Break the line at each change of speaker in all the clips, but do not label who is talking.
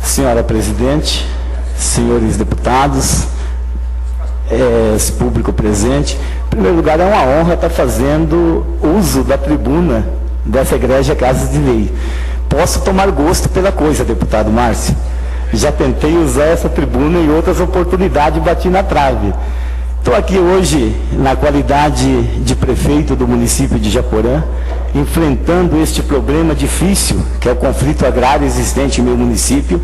Senhora Presidente, senhores deputados, esse público presente, em primeiro lugar é uma honra estar fazendo uso da tribuna dessa egrégia Casa de Lei. Posso tomar gosto pela coisa, deputado Márcio. Já tentei usar essa tribuna em outras oportunidades e bati na trave. Estou aqui hoje na qualidade de prefeito do município de Japorã, enfrentando este problema difícil, que é o conflito agrário existente em meu município,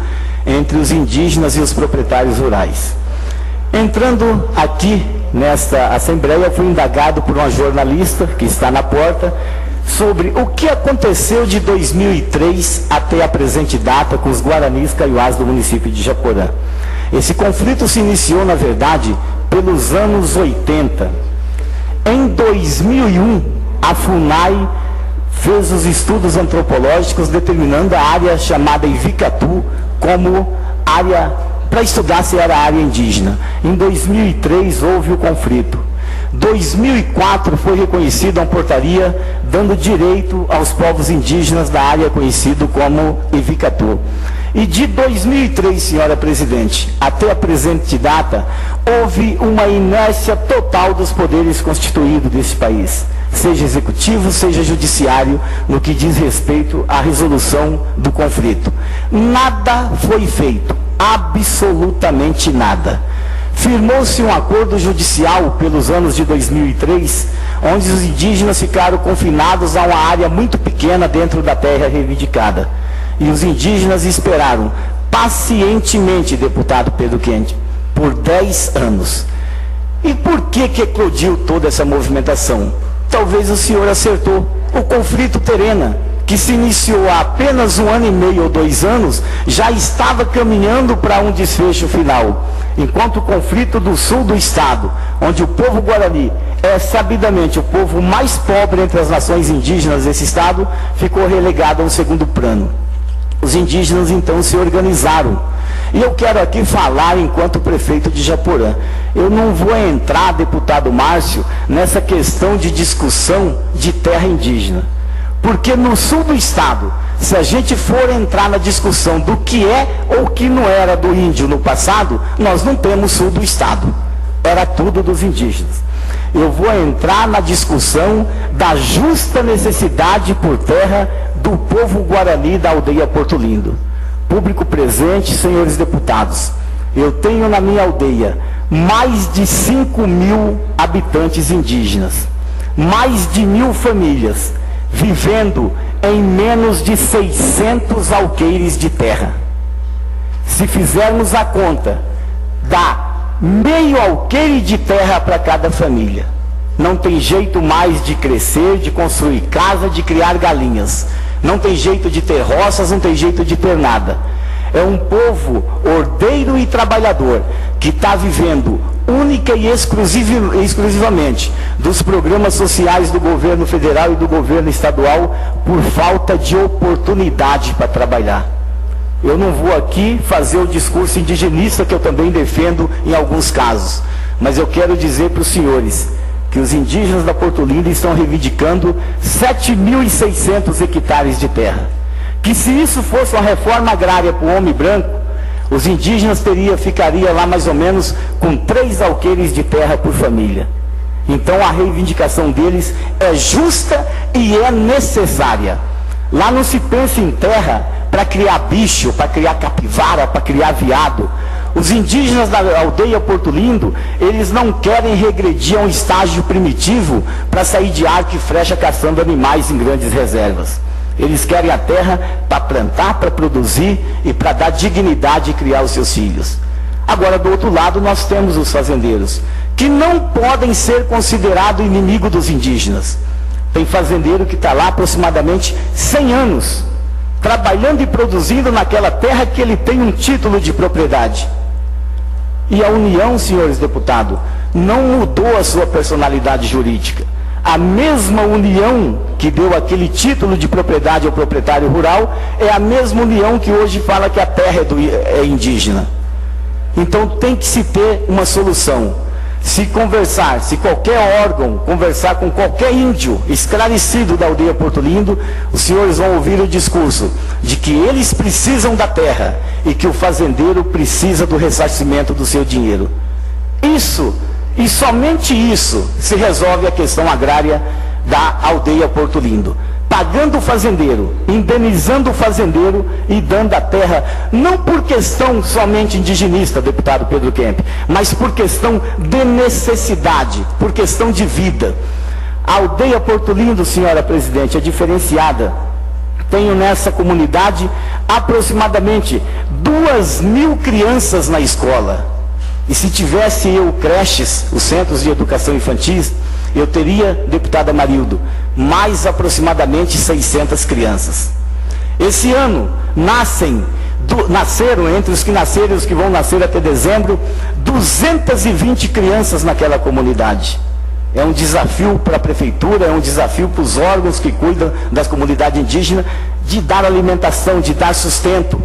entre os indígenas e os proprietários rurais. Entrando aqui nesta assembleia, fui indagado por uma jornalista que está na porta sobre o que aconteceu de 2003 até a presente data com os Guaranis Kaiowás do município de Japorã. Esse conflito se iniciou, na verdade, pelos anos 80. Em 2001, a FUNAI fez os estudos antropológicos determinando a área chamada Ivicatu como área para estudar se era área indígena. Em 2003 houve o conflito. 2004 foi reconhecida uma portaria dando direito aos povos indígenas da área conhecido como Ivicatu. E de 2003, senhora Presidente, até a presente data, houve uma inércia total dos poderes constituídos desse país, seja executivo, seja judiciário, no que diz respeito à resolução do conflito. Nada foi feito, absolutamente nada. Firmou-se um acordo judicial pelos anos de 2003, onde os indígenas ficaram confinados a uma área muito pequena dentro da terra reivindicada. E os indígenas esperaram pacientemente, deputado Pedro Quente, por 10 anos. E por que eclodiu toda essa movimentação? Talvez o senhor acertou. O conflito terena, que se iniciou há apenas 1 ano e meio ou 2 anos, já estava caminhando para um desfecho final. Enquanto o conflito do sul do estado, onde o povo Guarani é sabidamente o povo mais pobre entre as nações indígenas desse estado, ficou relegado a um segundo plano. Os indígenas então se organizaram. E eu quero aqui falar enquanto prefeito de Japorã. Eu não vou entrar, deputado Márcio, nessa questão de discussão de terra indígena. Porque no sul do estado, se a gente for entrar na discussão do que é ou que não era do índio no passado, nós não temos sul do estado. Era tudo dos indígenas. Eu vou entrar na discussão da justa necessidade por terra do povo Guarani da aldeia Porto Lindo. Público presente, senhores deputados, eu tenho na minha aldeia mais de 5.000 habitantes indígenas, mais de 1.000 famílias, vivendo em menos de 600 alqueires de terra. Se fizermos a conta, dá meio alqueire de terra para cada família. Não tem jeito mais de crescer, de construir casa, de criar galinhas. Não tem jeito de ter roças, não tem jeito de ter nada. É um povo ordeiro e trabalhador que está vivendo única e exclusivamente dos programas sociais do governo federal e do governo estadual por falta de oportunidade para trabalhar. Eu não vou aqui fazer o discurso indigenista que eu também defendo em alguns casos, mas eu quero dizer para os senhores que os indígenas da Porto Lindo estão reivindicando 7.600 hectares de terra. Que se isso fosse uma reforma agrária para o homem branco, os indígenas ficariam lá mais ou menos com 3 alqueires de terra por família. Então a reivindicação deles é justa e é necessária. Lá não se pensa em terra para criar bicho, para criar capivara, para criar veado. Os indígenas da aldeia Porto Lindo, eles não querem regredir a um estágio primitivo para sair de arco e flecha caçando animais em grandes reservas. Eles querem a terra para plantar, para produzir e para dar dignidade e criar os seus filhos. Agora, do outro lado, nós temos os fazendeiros, que não podem ser considerados inimigos dos indígenas. Tem fazendeiro que está lá aproximadamente 100 anos, trabalhando e produzindo naquela terra que ele tem um título de propriedade. E a União, senhores deputados, não mudou a sua personalidade jurídica. A mesma União que deu aquele título de propriedade ao proprietário rural é a mesma União que hoje fala que a terra é indígena. Então tem que se ter uma solução. Se qualquer órgão conversar com qualquer índio esclarecido da aldeia Porto Lindo, os senhores vão ouvir o discurso de que eles precisam da terra e que o fazendeiro precisa do ressarcimento do seu dinheiro. Isso, e somente isso, se resolve a questão agrária da aldeia Porto Lindo. Pagando o fazendeiro, indenizando o fazendeiro e dando a terra, não por questão somente indigenista, deputado Pedro Kemp, mas por questão de necessidade, por questão de vida. A aldeia Porto Lindo, senhora presidente, é diferenciada. Tenho nessa comunidade aproximadamente 2.000 crianças na escola. E se tivesse eu creches, os centros de educação infantil, eu teria, deputada Marildo, mais aproximadamente 600 crianças. Esse ano nasceram, entre os que nasceram e os que vão nascer até dezembro, 220 crianças naquela comunidade. É um desafio para a prefeitura, é um desafio para os órgãos que cuidam das comunidades indígenas, de dar alimentação, de dar sustento.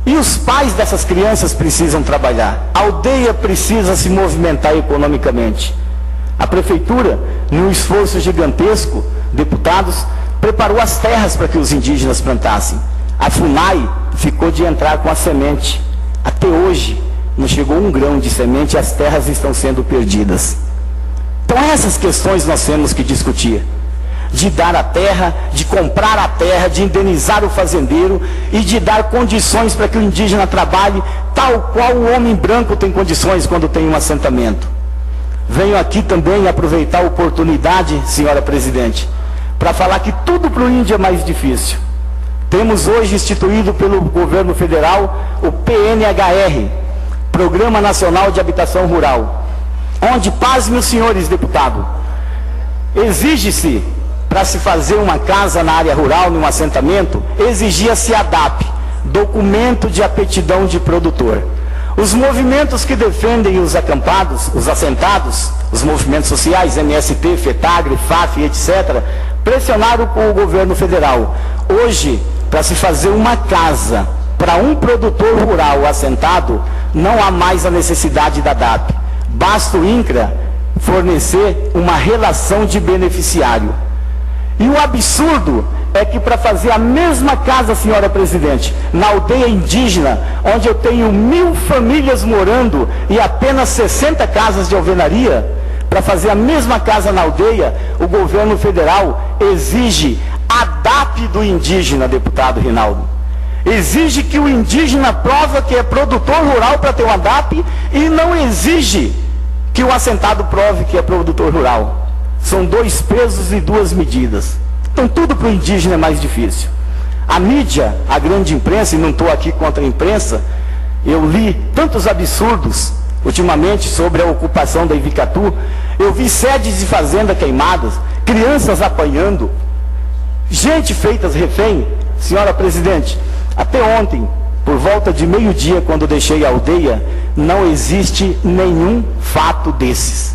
E os pais dessas crianças precisam trabalhar. A aldeia precisa se movimentar economicamente. A prefeitura, num esforço gigantesco, deputados, preparou as terras para que os indígenas plantassem. A FUNAI ficou de entrar com a semente. Até hoje, não chegou um grão de semente e as terras estão sendo perdidas. Então essas questões nós temos que discutir. De dar a terra, de comprar a terra, de indenizar o fazendeiro e de dar condições para que o indígena trabalhe tal qual o homem branco tem condições quando tem um assentamento. Venho aqui também aproveitar a oportunidade, senhora presidente, para falar que tudo para o índio é mais difícil. Temos hoje instituído pelo governo federal o PNHR, Programa Nacional de Habitação Rural, onde, pasmem os senhores deputados, exige-se, para se fazer uma casa na área rural, num assentamento, exigia-se ADAP, documento de aptidão de produtor. Os movimentos que defendem os acampados, os assentados, os movimentos sociais, MST, FETAGRE, FAF, etc., pressionaram o governo federal. Hoje, para se fazer uma casa para um produtor rural assentado, não há mais a necessidade da ADAP. Basta o INCRA fornecer uma relação de beneficiário. E o absurdo é que para fazer a mesma casa, senhora presidente, na aldeia indígena, onde eu tenho 1.000 famílias morando e apenas 60 casas de alvenaria, para fazer a mesma casa na aldeia, o governo federal exige a DAP do indígena, deputado Rinaldo. Exige que o indígena prova que é produtor rural para ter uma DAP e não exige que o assentado prove que é produtor rural. São dois pesos e duas medidas. Então tudo para o indígena é mais difícil. A mídia, a grande imprensa, e não estou aqui contra a imprensa, eu li tantos absurdos ultimamente sobre a ocupação da Ivicatu. Eu vi sedes de fazenda queimadas, crianças apanhando, gente feitas refém. Senhora presidente, até ontem, por volta de meio-dia, quando deixei a aldeia, não existe nenhum fato desses.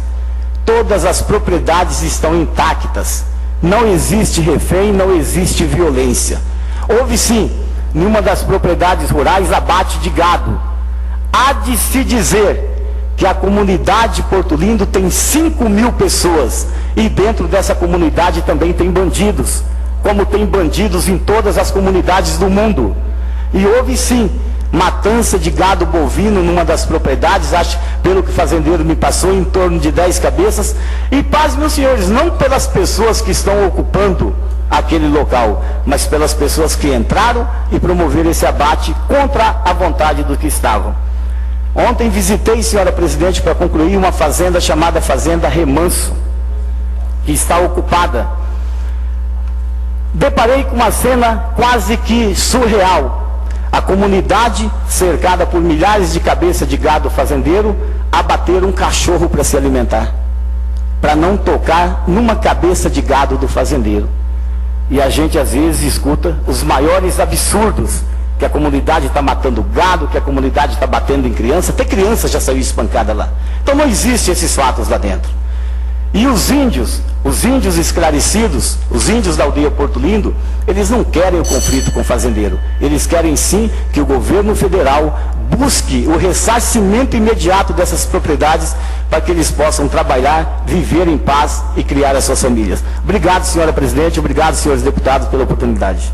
Todas as propriedades estão intactas. Não existe refém, não existe violência. Houve sim, em uma das propriedades rurais, abate de gado. Há de se dizer que a comunidade Porto Lindo tem 5.000 pessoas. E dentro dessa comunidade também tem bandidos, como tem bandidos em todas as comunidades do mundo. E houve sim matança de gado bovino numa das propriedades, acho, pelo que o fazendeiro me passou, em torno de 10 cabeças. E paz, meus senhores, não pelas pessoas que estão ocupando aquele local, mas pelas pessoas que entraram e promoveram esse abate contra a vontade do que estavam. Ontem visitei, senhora presidente, para concluir, uma fazenda chamada Fazenda Remanso, que está ocupada. Deparei com uma cena quase que surreal. A comunidade, cercada por milhares de cabeças de gado fazendeiro, abateram um cachorro para se alimentar, para não tocar numa cabeça de gado do fazendeiro. E a gente às vezes escuta os maiores absurdos, que a comunidade está matando gado, que a comunidade está batendo em criança, até criança já saiu espancada lá. Então não existem esses fatos lá dentro. E os índios esclarecidos, os índios da aldeia Porto Lindo, eles não querem o conflito com o fazendeiro. Eles querem sim que o governo federal busque o ressarcimento imediato dessas propriedades para que eles possam trabalhar, viver em paz e criar as suas famílias. Obrigado, senhora presidente, obrigado, senhores deputados, pela oportunidade.